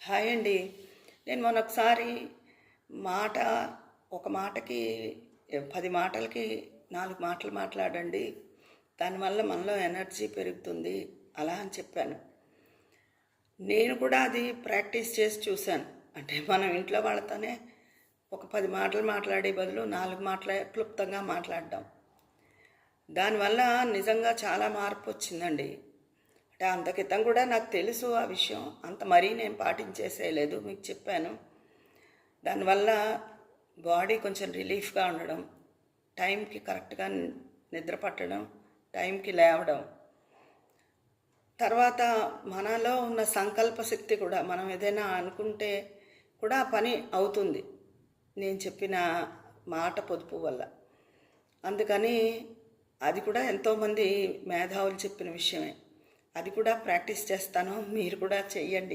Hi అండి. నేను మొన్నొకసారి మాట ఒక మాటకి 10 మాటలకి 4 మాటలు మాట్లాడండి. దానివల్ల మనలో ఎనర్జీ పెరుగుతుంది అలా అని చెప్పాను. నేను కూడా అది ప్రాక్టీస్ చేసి చూశాను. అంటే మనం ఇంట్లో వాళ్ళతోనే ఒక 10 మాటలు మాట్లాడే బదులు 4 మాటలే క్లుప్తంగా మాట్లాడడం. దానివల్ల నిజంగా చాలా మార్పు వచ్చిందండి. అంటే అంత క్రితం కూడా నాకు తెలుసు ఆ విషయం. అంత మరీ నేను పాటించేసేయలేదు, మీకు చెప్పాను. దానివల్ల బాడీ కొంచెం రిలీఫ్గా ఉండడం, టైంకి కరెక్ట్గా నిద్ర పట్టడం, టైంకి లేవడం, తర్వాత మనలో ఉన్న సంకల్ప శక్తి కూడా మనం ఏదైనా అనుకుంటే కూడా పని అవుతుంది నేను చెప్పిన మాట పొదుపు వల్ల. అందుకని అది కూడా ఎంతోమంది మేధావులు చెప్పిన విషయమే. అది కూడా ప్రాక్టీస్ చేస్తాను, మీరు కూడా చెయ్యండి.